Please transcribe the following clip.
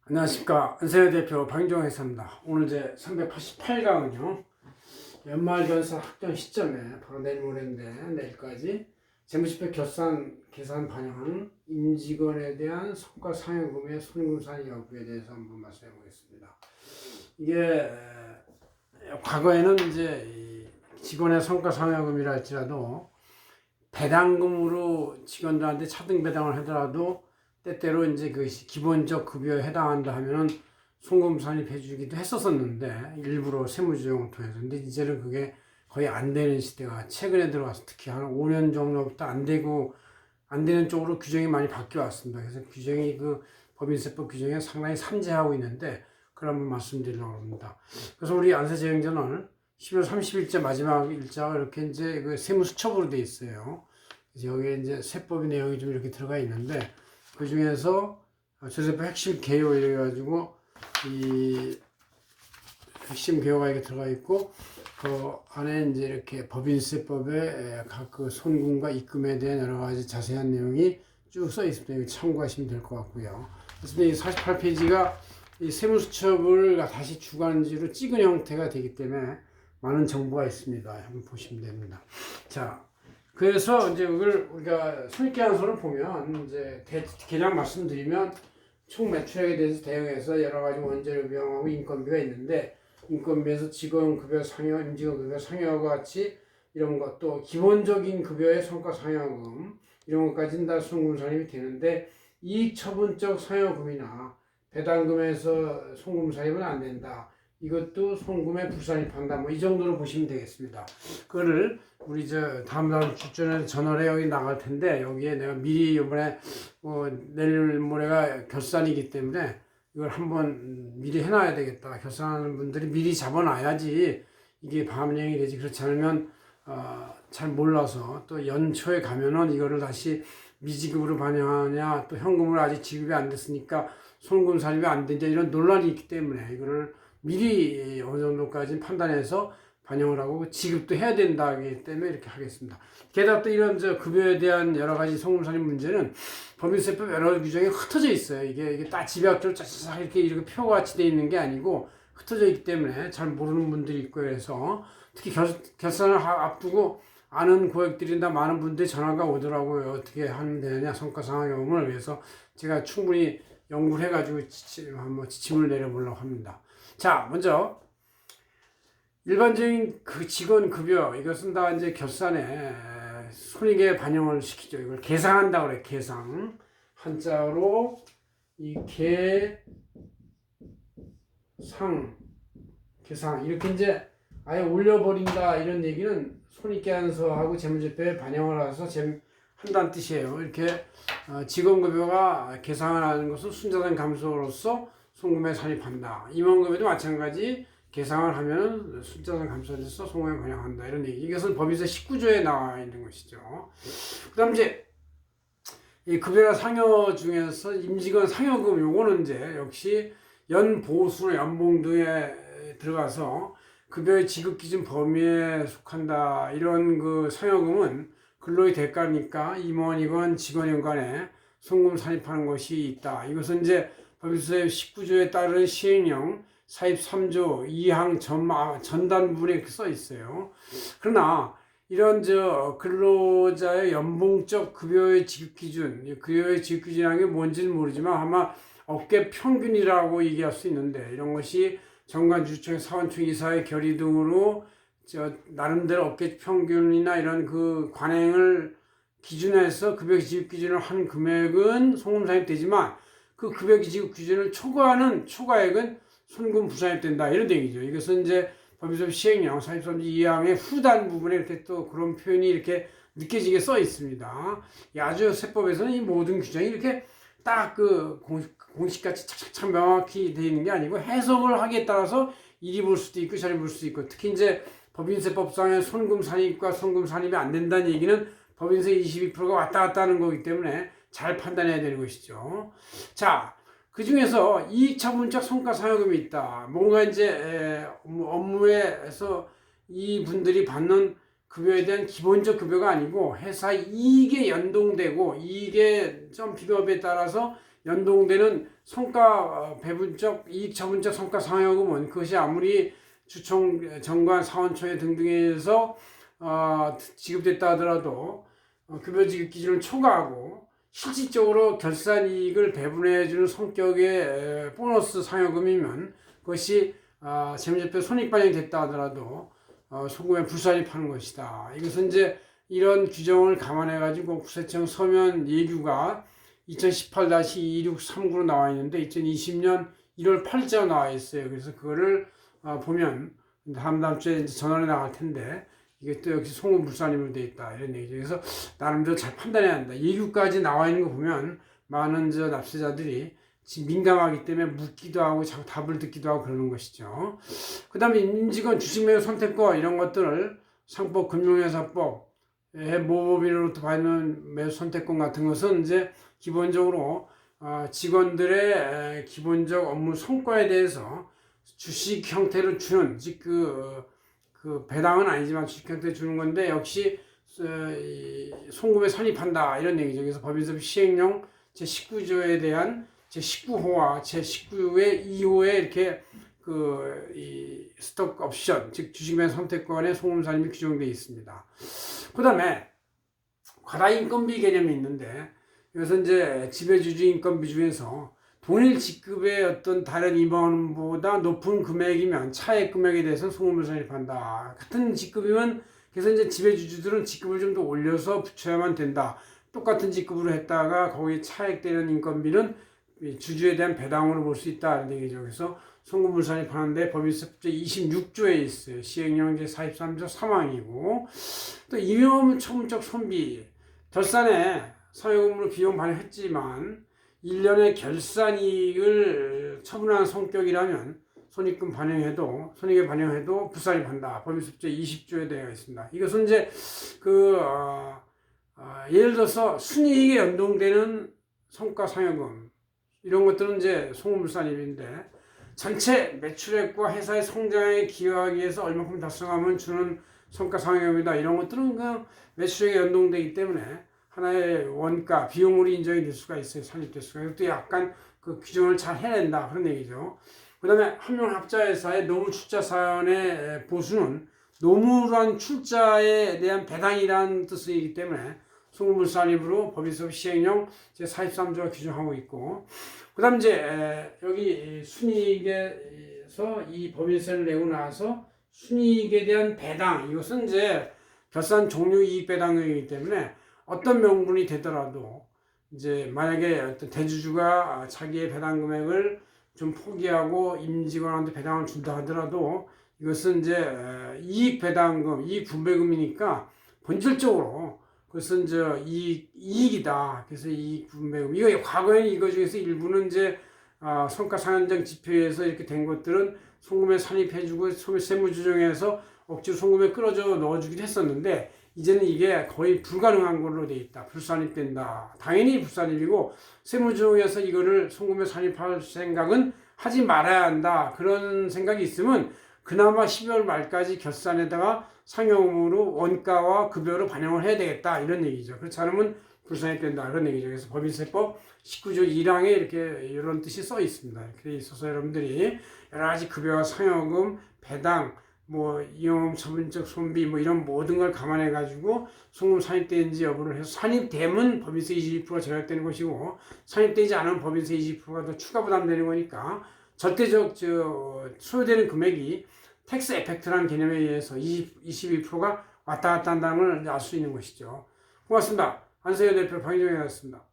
안녕하십니까. 안세요 대표 박인종 회사입니다. 오늘 제 388강은요. 연말견사 확정 시점에 바로 내일 모레인데 내일까지 재무집행 결산 계산 반영하는 임직원에 대한 성과 상여금의 손금산 여부에 대해서 한번 말씀해 보겠습니다. 이게 과거에는 이제 직원의 성과 상여금이라 할지라도 배당금으로 직원들한테 차등 배당을 하더라도 때때로 이제 그 기본적 급여에 해당한다 하면은 송금산입 해주기도 했었었는데 일부러 세무조정을 통해서. 근데 이제는 그게 거의 안 되는 시대가 최근에 들어와서 특히 한 5년 정도부터 안 되는 쪽으로 규정이 많이 바뀌어 왔습니다. 그래서 규정이 그 법인세법 규정에 상당히 산재하고 있는데 그걸 한번 말씀드리려고 합니다. 그래서 우리 안세제형전을 12월 30일째 마지막 일자가 이렇게 이제 그 세무수첩으로 돼 있어요. 그래서 여기에 이제 세법의 내용이 좀 이렇게 들어가 있는데 그 중에서 조세법 핵심 개요 이래가지고 이 핵심 개요가 이렇게 들어가 있고 그 안에 이제 이렇게 법인세법의 각 그 손금과 입금에 대한 여러 가지 자세한 내용이 쭉 써 있습니다. 이거 참고하시면 될 것 같고요. 그래서 이 48페이지가 이 세무수첩을 다시 주간지로 찍은 형태가 되기 때문에 많은 정보가 있습니다. 한번 보시면 됩니다. 자. 그래서 이제 이걸 우리가 손익계산서를 보면 이제 개념 말씀드리면 총 매출액에 대해서 대응해서 여러 가지 원재료 비용하고 인건비가 있는데 인건비에서 직원급여 상여, 임직원급여 상여와 같이 이런 것도 기본적인 급여의 성과 상여금 이런 것까지는 다 송금산입이 되는데 이익처분적 상여금이나 배당금에서 송금산입은 안 된다. 이것도 송금에 불산입한다. 뭐 이 정도로 보시면 되겠습니다. 그거를 우리 다음 주전에 전월에 여기 나갈 텐데 여기에 내가 미리 이번에 내일 모레가 결산이기 때문에 이걸 한번 미리 해놔야 되겠다. 결산하는 분들이 미리 잡아놔야지 이게 반영이 되지. 그렇지 않으면 잘 몰라서 또 연초에 가면은 이거를 다시 미지급으로 반영하냐 또 현금으로 아직 지급이 안 됐으니까 송금 산입이 안 되냐 이런 논란이 있기 때문에 이거를 미리 어느 정도까지 판단해서 반영을 하고 지급도 해야 된다기 때문에 이렇게 하겠습니다. 게다가 또 이런 급여에 대한 여러 가지 송금산입 문제는 법인세법 여러 규정에 흩어져 있어요. 이게 딱 집약적으로 쫙쫙 이렇게 표가 같이 되어 있는 게 아니고 흩어져 있기 때문에 잘 모르는 분들이 있고 그래서 특히 결산을 앞두고 아는 고객들이나 많은 분들이 전화가 오더라고요. 어떻게 하면 되느냐 성과상여금을. 그래서 제가 충분히 연구를 해가지고 한번 지침을 내려보려고 합니다. 자, 먼저 일반적인 그 직원 급여 이것은 다 이제 결산에 손익에 반영을 시키죠. 이걸 계상한다고 그래. 계상 한자로 이 계상 이렇게 이제 아예 올려버린다 이런 얘기는 손익계산서하고 재무제표에 반영을 해서 한다는 뜻이에요. 이렇게 직원급여가 계상을 하는 것은 순자산 감소로서 송금에 산입한다. 임원급여도 마찬가지 계상을 하면 순자산 감소돼서 송금에 반영한다. 이런 얘기. 이것은 법인세 19조에 나와 있는 것이죠. 그 다음 이제 이 급여나 상여 중에서 임직원 상여금 요거는 이제 역시 연보수나 연봉 등에 들어가서 급여의 지급 기준 범위에 속한다. 이런 그 상여금은 근로의 대가니까 임원이건 직원이건 간에 송금 산입하는 것이 있다. 이것은 이제 법인세 19조에 따른 시행령 43조 2항 전단 부분에 이렇게 써 있어요. 그러나 이런 근로자의 연봉적 급여의 지급 기준, 급여의 지급 기준이라는 게 뭔지는 모르지만 아마 업계 평균이라고 얘기할 수 있는데 이런 것이 정관주주청, 사원청 이사의 결의 등으로 나름대로 업계 평균이나 이런 그 관행을 기준해서 급여 지급 기준을 한 금액은 송금 산입되지만 그 급여 지급 기준을 초과하는 초과액은 손금 부산입된다 이런 얘기죠. 이것은 이제 법인세 시행령 43조 2항의 후단 부분에 이렇게 또 그런 표현이 이렇게 느껴지게 써 있습니다. 아주 세법에서는 이 모든 규정이 이렇게 딱 그 공식같이 착착착 명확히 되어 있는 게 아니고 해석을 하기에 따라서 이리 볼 수도 있고 저리 볼 수도 있고 특히 이제 법인세법상의 손금 산입과 손금 산입이 안 된다는 얘기는 법인세 22%가 왔다 갔다 하는 거기 때문에 잘 판단해야 되는 것이죠. 자, 그 중에서 이익처분적 성과상여금이 있다. 뭔가 이제 업무에서 이 분들이 받는 급여에 대한 기본적 급여가 아니고 회사 이익에 연동되고 이익의 점 비법에 따라서 연동되는 성과 배분적, 이익 처분적 성과 상여금은 그것이 아무리 주총, 정관, 사원초회 등등에 의해서 지급됐다 하더라도 급여 지급 기준을 초과하고 실질적으로 결산이익을 배분해주는 성격의 보너스 상여금이면 그것이 재무제표 손익반영이 됐다 하더라도 소금에 불산입하는 것이다. 이것은 이제 이런 규정을 감안해가지고 국세청 서면 예규가 2018-2639로 나와 있는데 2020년 1월 8일자로 나와 있어요. 그래서 그거를 보면 다음 주에 이제 전원에 나갈 텐데 이게 또 역시 송금 불산입으로 되어 있다 이런 얘기죠. 그래서 나름대로 잘 판단해야 한다. 예규까지 나와 있는 거 보면 많은 납세자들이 민감하기 때문에 묻기도 하고 자꾸 답을 듣기도 하고 그러는 것이죠. 그 다음에 임직원 주식매매 선택권 이런 것들을 상법 금융회사법 모법인으로부터 받는 매수 선택권 같은 것은 이제 기본적으로 직원들의 기본적 업무 성과에 대해서 주식 형태로 주는 즉 그 배당은 아니지만 주식 형태로 주는 건데 역시 송금에 산입한다 이런 얘기죠. 그래서 법인세 시행령 제19조에 대한 제19호와 제19의 2호에 이렇게 이 스톡 옵션 즉 주식매매 선택권의 송금 산입이 규정되어 있습니다. 그 다음에 과다인건비 개념이 있는데 이것은 이제 지배주주 인건비 중에서 동일 직급의 어떤 다른 임원보다 높은 금액이면 차액 금액에 대해서 송금을 산입한다. 같은 직급이면 그래서 이제 지배주주들은 직급을 좀 더 올려서 붙여야만 된다. 똑같은 직급으로 했다가 거기에 차액되는 인건비는 주주에 대한 배당으로 볼 수 있다. 이런 얘기죠. 그래서 송금을 산입하는데 법인세법제 26조에 있어요. 시행령 제43조 3항이고 또 임용 처분적 손비 결산에 상여금으로 비용 반영했지만 1년의 결산이익을 처분한 성격이라면 손익에 반영해도 불산입한다. 법인세법제 20조에 되어 있습니다. 이것은 이제 예를 들어서 순이익에 연동되는 성과 상여금 이런 것들은 이제 송금불산입인데 전체 매출액과 회사의 성장에 기여하기 위해서 얼마큼 달성하면 주는 성과 상여금이다. 이런 것들은 그냥 매출액에 연동되기 때문에 하나의 원가, 비용으로 인정이 될 수가 있어요. 산입될 수가. 이것도 약간 그 규정을 잘 해낸다. 그런 얘기죠. 그 다음에 한명합자회사의 노무출자 사연의 보수는 노무란 출자에 대한 배당이라는 뜻이기 때문에 송금불산입으로 법인세법 시행령 제43조가 규정하고 있고 그 다음 이제 여기 순이익에서 이 법인세를 내고 나서 순이익에 대한 배당 이것은 이제 결산 종료 이익 배당이기 때문에 어떤 명분이 되더라도 이제 만약에 어떤 대주주가 자기의 배당 금액을 좀 포기하고 임직원한테 배당을 준다 하더라도 이것은 이제 이익 배당금, 이익 분배금이니까 본질적으로 그것은 이제 이익이다. 그래서 이익 분배금. 이거 과거에는 이거 중에서 일부는 이제 성과 상한정 지표에서 이렇게 된 것들은 송금에 산입해주고 세무조정에서 억지로 송금에 끌어줘 넣어주기도 했었는데 이제는 이게 거의 불가능한 걸로 돼 있다. 불산입된다. 당연히 불산입이고 세무조정에서 이거를 송금에 산입할 생각은 하지 말아야 한다. 그런 생각이 있으면 그나마 12월 말까지 결산에다가 상여금으로 원가와 급여로 반영을 해야 되겠다. 이런 얘기죠. 그렇지 않으면 불산입된다. 그런 얘기죠. 그래서 법인세법 19조 1항에 이렇게 이런 뜻이 써 있습니다. 그래 있어서 여러분들이 여러 가지 급여와 상여금, 배당, 이용 처분적 손비 이런 모든 걸 감안해 가지고 송금 산입되는지 여부를 해서 산입되면 법인세 22%가 절약되는 것이고 산입되지 않으면 법인세 22%가 더 추가 부담되는 거니까 절대적 소요되는 금액이 텍스 에펙트라는 개념에 의해서 22%가 왔다 갔다 한다는 걸 알 수 있는 것이죠. 고맙습니다. 한세현 대표 박인정이었습니다.